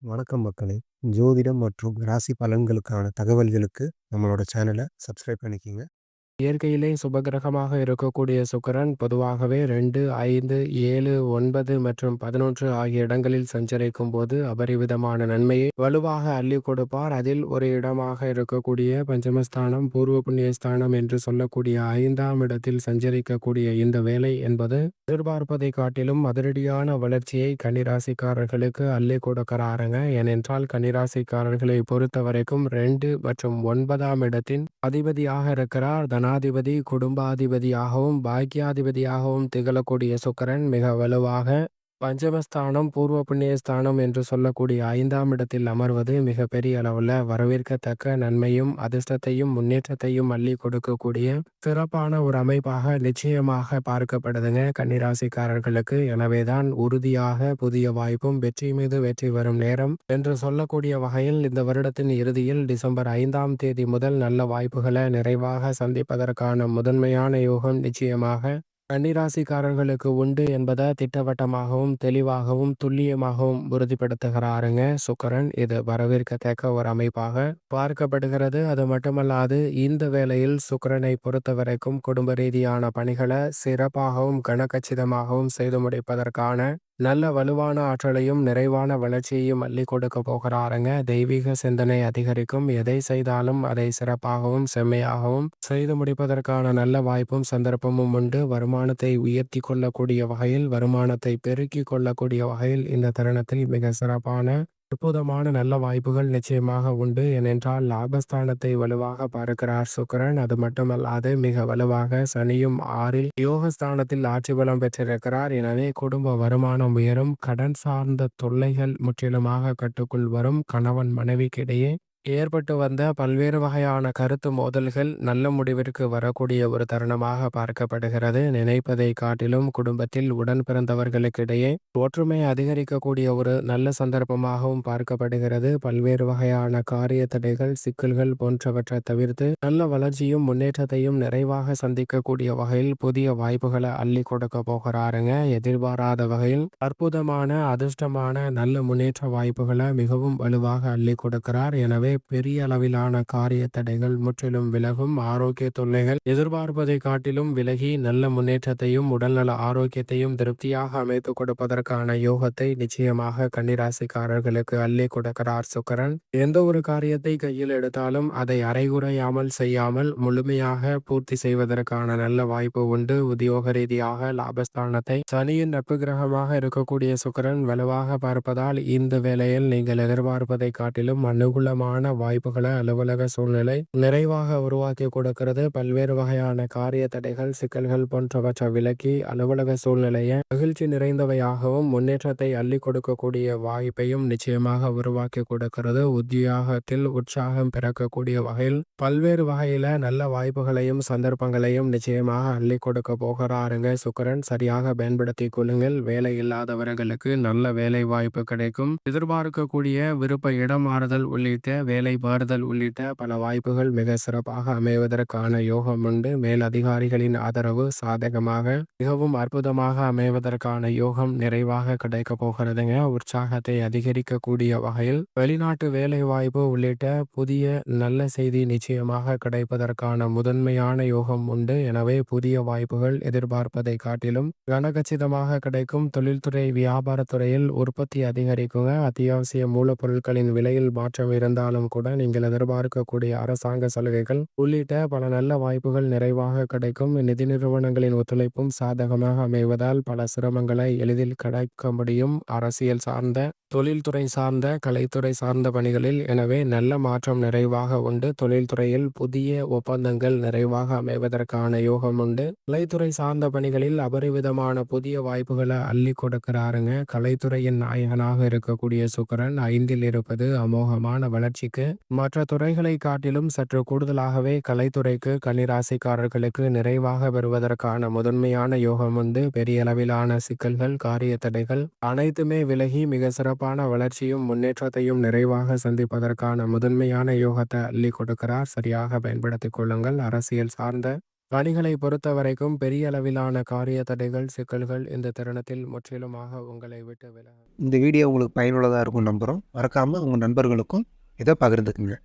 வணக்கம் மக்களே! ஜோதிடம் மற்றும் ராசி பலன்களுக்கான தகவல்களுக்கு நம்மளோட சேனல சப்ஸ்கிரைப் பண்ணிக்கங்க. இயற்கையிலே சுபகிரகமாக இருக்கக்கூடிய சுக்கிரன் பொதுவாகவே 2, 5, 7, 9 மற்றும் 11 ஆகிய இடங்களில் சஞ்சரிக்கும் போது அபரிவிதமான நன்மையை வலுவாக அள்ளி கொடுப்பார். அதில் ஒரு இடமாக இருக்கக்கூடிய பஞ்சமஸ்தானம், பூர்வ புண்ணியஸ்தானம் என்று சொல்லக்கூடிய 5ஆம் இடத்தில் சஞ்சரிக்கக்கூடிய இந்த வேலை என்பது எதிர்பார்ப்பதை காட்டிலும் அதிரடியான வளர்ச்சியை கன்னிராசிக்காரர்களுக்கு அள்ளி கொடுக்கிறாருங்க. ஏனென்றால் கன்னிராசிக்காரர்களை பொறுத்த வரைக்கும் 2 மற்றும் 9ஆம் இடத்தின் அதிபதியாக இருக்கிறார். தனாதிபதி, குடும்பாதிபதியாகவும் பாக்கியாதிபதியாகவும் திகழக்கூடிய சுக்கிரன் மிக வலுவாக பஞ்சமஸ்தானம், பூர்வ புண்ணியஸ்தானம் என்று சொல்லக்கூடிய 5ஆம் இடத்தில் அமர்வது மிக பெரிய அளவில் வரவேற்கத்தக்க நன்மையும் அதிர்ஷ்டத்தையும் முன்னேற்றத்தையும் அள்ளி கொடுக்கக்கூடிய சிறப்பான ஒரு அமைப்பாக நிச்சயமாக பார்க்கப்படுதுங்க கன்னிராசிக்காரர்களுக்கு. எனவேதான் உறுதியாக புதிய வாய்ப்பும் வெற்றி மீது வெற்றி வரும் நேரம் என்று சொல்லக்கூடிய வகையில் இந்த வருடத்தின் இறுதியில் டிசம்பர் 5ஆம் தேதி முதல் நல்ல வாய்ப்புகளை நிறைவாக சந்திப்பதற்கான முதன்மையான யோகம் நிச்சயமாக கன்னிராசிக்காரர்களுக்கு உண்டு என்பதை திட்டவட்டமாகவும் தெளிவாகவும் துல்லியமாகவும் உறுதிப்படுத்துகிறாருங்க சுக்கிரன். இது வரவேற்கத்தக்க ஒரு அமைப்பாக பார்க்கப்படுகிறது. அது மட்டுமல்லாது இந்த வேளையில் சுக்கிரனை பொறுத்த வரைக்கும் குடும்ப ரீதியான பணிகளை சிறப்பாகவும் கனகச்சிதமாகவும் செய்து முடிப்பதற்கான நல்ல வலுவான ஆற்றலையும் நிறைவான வளர்ச்சியையும் அள்ளி கொடுக்க போகிறாருங்க. தெய்வீக சிந்தனை அதிகரிக்கும். எதை செய்தாலும் அதை சிறப்பாகவும் செம்மையாகவும் செய்து முடிப்பதற்கான நல்ல வாய்ப்பும் சந்தர்ப்பமும் உண்டு. வருமானத்தை உயர்த்தி கொள்ளக்கூடிய வகையில், வருமானத்தை பெருக்கி கொள்ளக்கூடிய வகையில் இந்த தருணத்தில் மிக சிறப்பான அற்புதமான நல்ல வாய்ப்புகள் நிச்சயமாக உண்டு. ஏனென்றால் லாபஸ்தானத்தை வலுவாக பார்க்கிறார் சுக்கிரன். அது மட்டுமல்லாது மிக வலுவாக சனியும் 6இல் யோகஸ்தானத்தில் ஆட்சி பலம் பெற்றிருக்கிறார். எனவே குடும்ப வருமானம் உயரும். கடன் சார்ந்த தொல்லைகள் முற்றிலுமாக கட்டுக்குள் வரும். கணவன் மனைவிக்கிடையே ஏற்பட்டு வந்த பல்வேறு வகையான கருத்து மோதல்கள் நல்ல முடிவிற்கு வரக்கூடிய ஒரு தருணமாக பார்க்கப்படுகிறது. நினைப்பதை காட்டிலும் குடும்பத்தில் உடன் பிறந்தவர்களுக்கிடையே ஒற்றுமை அதிகரிக்கக்கூடிய ஒரு நல்ல சந்தர்ப்பமாகவும் பார்க்கப்படுகிறது. பல்வேறு வகையான காரிய தடைகள், சிக்கல்கள் போன்றவற்றை தவிர்த்து நல்ல வளர்ச்சியும் முன்னேற்றத்தையும் நிறைவாக சந்திக்கக்கூடிய வகையில் புதிய வாய்ப்புகளை அள்ளி கொடுக்க போகிறாருங்க. எதிர்பாராத வகையில் அற்புதமான அதிர்ஷ்டமான நல்ல முன்னேற்ற வாய்ப்புகளை மிகவும் வலுவாக அள்ளி கொடுக்கிறார். எனவே பெரிய அளவிலான காரிய தடைகள் முற்றிலும் விலகும். ஆரோக்கிய தொல்லைகள் எதிர்பார்ப்பதை காட்டிலும் விலகி நல்ல முன்னேற்றத்தையும் உடல்நல ஆரோக்கியத்தையும் திருப்தியாக அமைத்து கொடுப்பதற்கான யோகத்தை நிச்சயமாக கன்னிராசிக்காரர்களுக்கு அள்ளி கொடுக்கிறார் சுக்கிரன். எந்த ஒரு காரியத்தை கையில் எடுத்தாலும் அதை அரைகுறையாமல் செய்யாமல் முழுமையாக பூர்த்தி செய்வதற்கான நல்ல வாய்ப்பு உண்டு. உத்தியோக ரீதியாக லாபஸ்தானத்தை சனியின் நட்பு கிரகமாக இருக்கக்கூடிய சுக்கிரன் வலுவாக பார்ப்பதால் இந்த வேளையில் நீங்கள் எதிர்பார்ப்பதை காட்டிலும் அனுகூலமான வாய்ப்புகளை அலுவலக சூழ்நிலை நிறைவாக உருவாக்கி கொடுக்கிறது. பல்வேறு வகையான காரிய தடைகள், சிக்கல்கள் போன்றவற்றை விலக்கி அலுவலக சூழ்நிலையை மகிழ்ச்சி நிறைந்தவையாகவும் முன்னேற்றத்தை அள்ளி கொடுக்கக்கூடிய வாய்ப்பையும் நிச்சயமாக உருவாக்கி கொடுக்கிறது. உத்தியோகத்தில் உற்சாகம் பிறக்கக்கூடிய வகையில் பல்வேறு வகையில நல்ல வாய்ப்புகளையும் சந்தர்ப்பங்களையும் நிச்சயமாக அள்ளி கொடுக்க போகிறாருங்க சுக்கிரன். சரியாக பயன்படுத்தி கொள்ளுங்கள். வேலை இல்லாதவர்களுக்கு நல்ல வேலை வாய்ப்பு கிடைக்கும். எதிர்பார்க்கக்கூடிய விருப்ப இடம் மாறுதல் உள்ளிட்ட வேலை மாறுதல் உள்ளிட்ட பல வாய்ப்புகள் மிக சிறப்பாக அமைவதற்கான யோகம் உண்டு. மேல் அதிகாரிகளின் ஆதரவு சாதகமாக மிகவும் அற்புதமாக அமைவதற்கான யோகம் நிறைவாக கிடைக்க போகிறதுங்க. உற்சாகத்தை அதிகரிக்கக்கூடிய வகையில் வெளிநாட்டு வேலை வாய்ப்பு உள்ளிட்ட புதிய நல்ல செய்தி நிச்சயமாக கிடைப்பதற்கான முதன்மையான யோகம் உண்டு. எனவே புதிய வாய்ப்புகள் எதிர்பார்ப்பதை காட்டிலும் கனகச்சிதமாக கிடைக்கும். தொழில்துறை வியாபாரத்துறையில் உற்பத்தி அதிகரிக்குங்க. அத்தியாவசிய மூலப்பொருட்களின் விலையில் மாற்றம் இருந்தாலும் கூட நீங்கள் எதிர்பார்க்கக்கூடிய அரசாங்க சலுகைகள் உள்ளிட்ட பல நல்ல வாய்ப்புகள் நிறைவாக கிடைக்கும். நிதி நிறுவனங்களின் ஒத்துழைப்பும் சாதகமாக அமைவதால் பல சிரமங்களை எளிதில் கடக்க முடியும். அரசியல் சார்ந்த, தொழில்துறை சார்ந்த, கலைத்துறை சார்ந்த பணிகளில் எனவே நல்ல மாற்றம் நிறைவாக உண்டு. தொழில்துறையில் புதிய ஒப்பந்தங்கள் நிறைவாக அமைவதற்கான யோகம் உண்டு. கலைத்துறை சார்ந்த பணிகளில் அபரிவிதமான புதிய வாய்ப்புகளை அள்ளி கொடுக்கிறாருங்க. கலைத்துறையின் நாயகனாக இருக்கக்கூடிய சுக்கிரன் 5இல் இருப்பது அமோகமான வளர்ச்சிக்கு, மற்ற துறைகளை காட்டிலும் சற்று கூடுதலாகவே கலைத்துறைக்கு கன்னிராசிக்காரர்களுக்கு நிறைவாக பெறுவதற்கான முதன்மையான யோகம் உண்டு. பெரிய அளவிலான சிக்கல்கள், காரிய தடைகள் அனைத்துமே விலகி மிக சிறப்பான வளர்ச்சியும் முன்னேற்றத்தையும் நிறைவாக சந்திப்பதற்கான முதன்மையான யோகத்தை அள்ளி கொடுக்கிறார். சரியாக பயன்படுத்திக் கொள்ளுங்கள். அரசியல் சார்ந்த பணிகளை பொறுத்தவரைக்கும் பெரிய அளவிலான காரிய தடைகள், சிக்கல்கள் இந்த தருணத்தில் முற்றிலுமாக உங்களை விட்டு விலகும். இந்த வீடியோ உங்களுக்கு பயனுள்ளதாக இருக்கும் நம்புகிறோம். மறக்காமல் உங்கள் நண்பர்களுக்கும் இதை பகிர்ந்துக்குங்க.